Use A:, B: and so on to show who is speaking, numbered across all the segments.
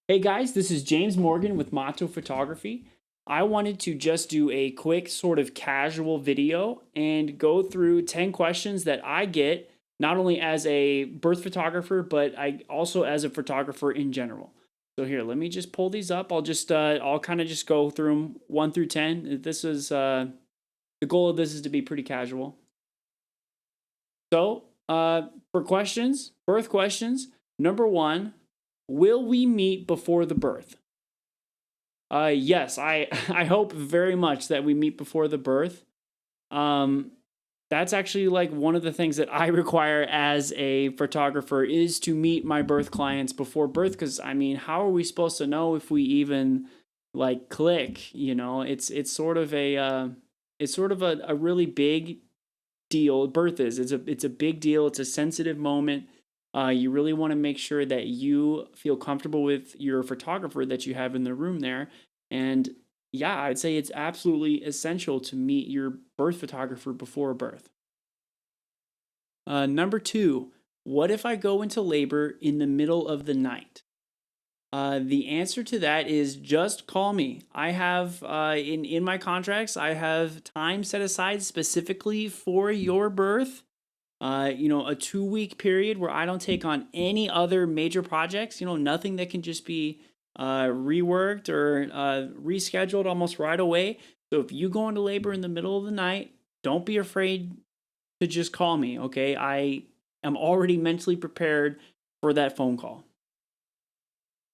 A: Hey guys, this is James Morgan with Motto Photography. I wanted to just do a quick sort of casual video and go through 10 questions that I get not only as a birth photographer, but I also as a photographer in general. So here, let me just pull these up. I'll kind of just go through them 1 through 10. This is the goal of this is to be pretty casual. So, for questions, birth questions, number 1, will we meet before the birth? Yes, I hope very much that we meet before the birth. Um, that's actually like one of the things that I require as a photographer is to meet my birth clients before birth. Because I mean, how are we supposed to know if we even like click? It's sort of a really big deal. Birth is it's a big deal. It's a sensitive moment. You really want to make sure that you feel comfortable with your photographer that you have in the room there. And yeah, I'd say it's absolutely essential to meet your birth photographer before birth. Number 2, what if I go into labor in the middle of the night? The answer to that is just call me. I have in my contracts, I have time set aside specifically for your birth. A 2 week period where I don't take on any other major projects. Nothing that can just be reworked or rescheduled almost right away. So if you go into labor in the middle of the night, don't be afraid to just call me. Okay, I am already mentally prepared for that phone call.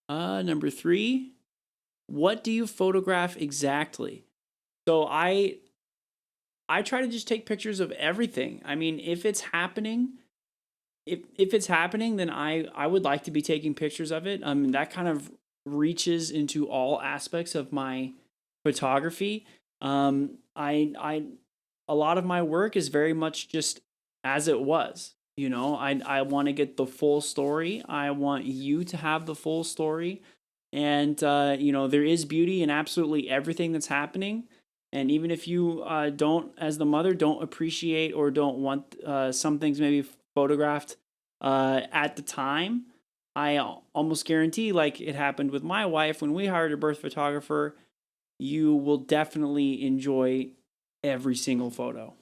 A: Number 3, what do you photograph exactly? So I try to just take pictures of everything. I mean, if it's happening, if it's happening, then I would like to be taking pictures of it. That kind of reaches into all aspects of my photography. I a lot of my work is very much just as it was. I want to get the full story. I want you to have the full story, and there is beauty in absolutely everything that's happening. And even if you don't, as the mother, don't appreciate or don't want some things maybe photographed at the time, I almost guarantee, like it happened with my wife when we hired a birth photographer, you will definitely enjoy every single photo.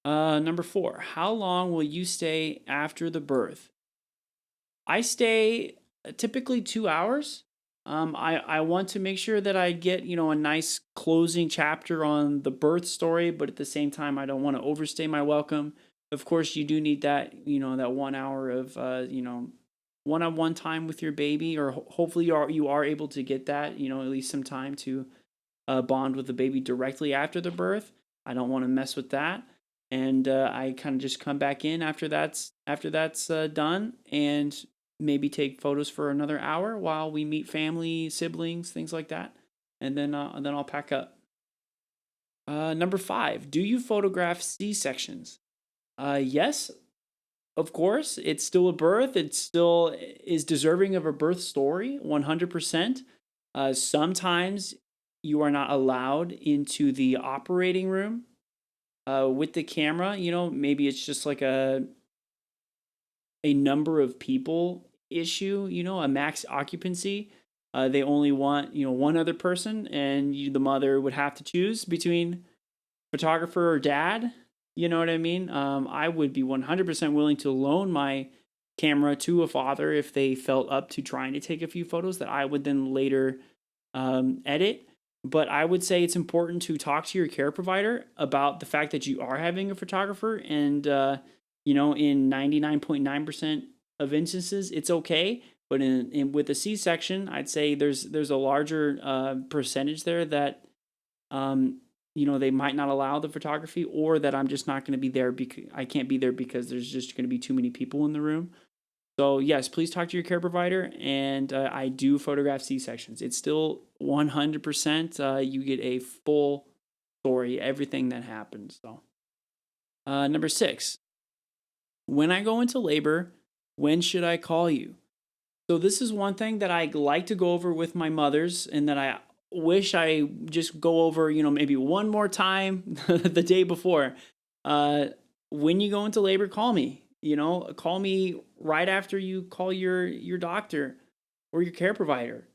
A: Number 4, how long will you stay after the birth? I stay typically 2 hours. I want to make sure that I get, a nice closing chapter on the birth story, but at the same time, I don't want to overstay my welcome. Of course, you do need that, that 1 hour of, one-on-one time with your baby, or hopefully you are able to get that, at least some time to bond with the baby directly after the birth. I don't want to mess with that, and I kind of just come back in after that's done, and maybe take photos for another hour while we meet family, siblings, things like that, and then I'll pack up. Number 5, do you photograph C sections? Yes, of course. It's still a birth. It still is deserving of a birth story, 100%. Sometimes you are not allowed into the operating room with the camera. Maybe it's just like a number of people issue, a max occupancy. They only want, one other person, and the mother would have to choose between photographer or dad. You know what I mean? I would be 100% willing to loan my camera to a father if they felt up to trying to take a few photos that I would then later edit. But I would say it's important to talk to your care provider about the fact that you are having a photographer, and in 99.9% of instances, it's okay. But with a C-section, I'd say there's a larger percentage there that they might not allow the photography, or that I'm just not going to be there because I can't be there because there's just going to be too many people in the room. So yes, please talk to your care provider. And I do photograph C sections. It's still 100%. You get a full story, everything that happens. So number 6, when I go into labor, when should I call you? So this is one thing that I like to go over with my mothers, and that I wish I just go over, maybe one more time the day before. Uh, when you go into labor, call me. Call me right after you call your doctor. or your care provider.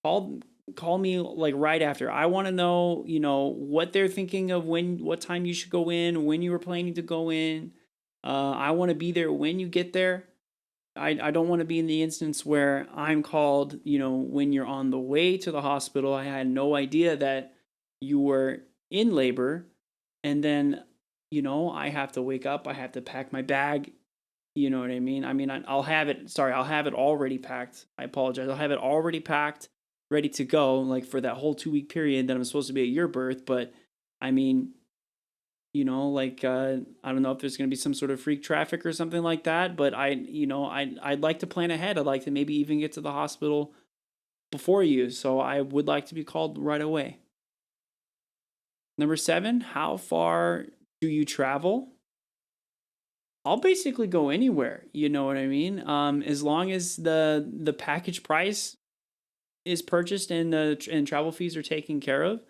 A: Call call me like right after. I want to know, what they're thinking of, what time you should go in, when you were planning to go in. I want to be there when you get there. I don't want to be in the instance where I'm called, when you're on the way to the hospital. I had no idea that you were in labor. And then, I have to wake up. I have to pack my bag. You know what I mean? I'll have it. Sorry, I'll have it already packed. I apologize. I'll have it already packed, ready to go, like for that whole 2 week period that I'm supposed to be at your birth. But I mean, like I don't know if there's going to be some sort of freak traffic or something like that. But I'd like to plan ahead. I'd like to maybe even get to the hospital before you. So I would like to be called right away. Number 7, how far do you travel? I'll basically go anywhere. You know what I mean? As long as the package price is purchased and and travel fees are taken care of,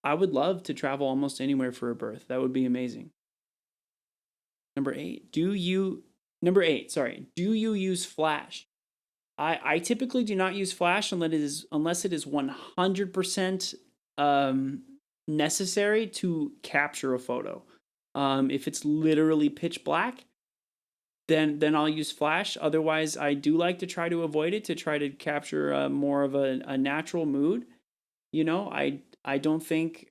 A: I would love to travel almost anywhere for a birth. That would be amazing. Number 8, do you use Flash? I typically do not use Flash unless it is 100% necessary to capture a photo. If it's literally pitch black, then I'll use Flash. Otherwise, I do like to try to avoid it to try to capture more of a natural mood. I don't think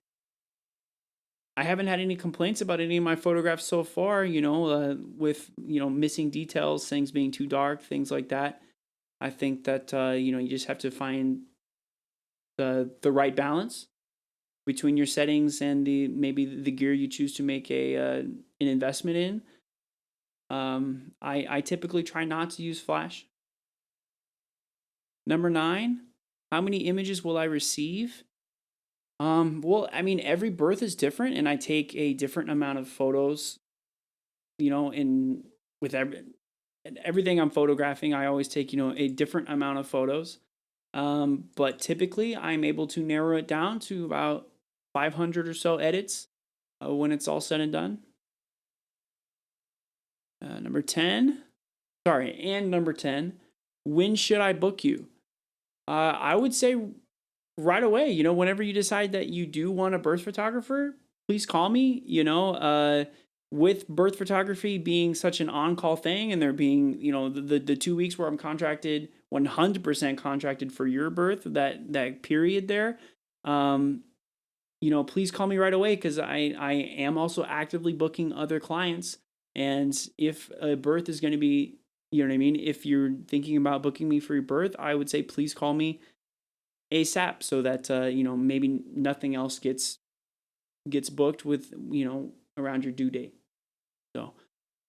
A: I haven't had any complaints about any of my photographs so far. With missing details, things being too dark, things like that. I think that you just have to find the right balance between your settings and maybe the gear you choose to make an investment in. I typically try not to use Flash. Number 9, how many images will I receive? Well, every birth is different, and I take a different amount of photos. In with everything I'm photographing, I always take a different amount of photos. But typically, I'm able to narrow it down to about 500 or so edits when it's all said and done. Number 10, when should I book you? I would say right away, whenever you decide that you do want a birth photographer, please call me. With birth photography being such an on-call thing, and there being, the 2 weeks where I'm contracted, 100% contracted for your birth, that period there, please call me right away, because I am also actively booking other clients. And if a birth is going to be, if you're thinking about booking me for your birth, I would say please call me ASAP, so that maybe nothing else gets booked with around your due date. So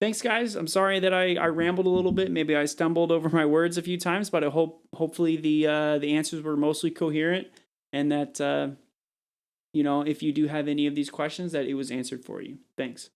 A: thanks, guys. I'm sorry that I rambled a little bit. Maybe I stumbled over my words a few times, but I hopefully the answers were mostly coherent, and that if you do have any of these questions, that it was answered for you. Thanks.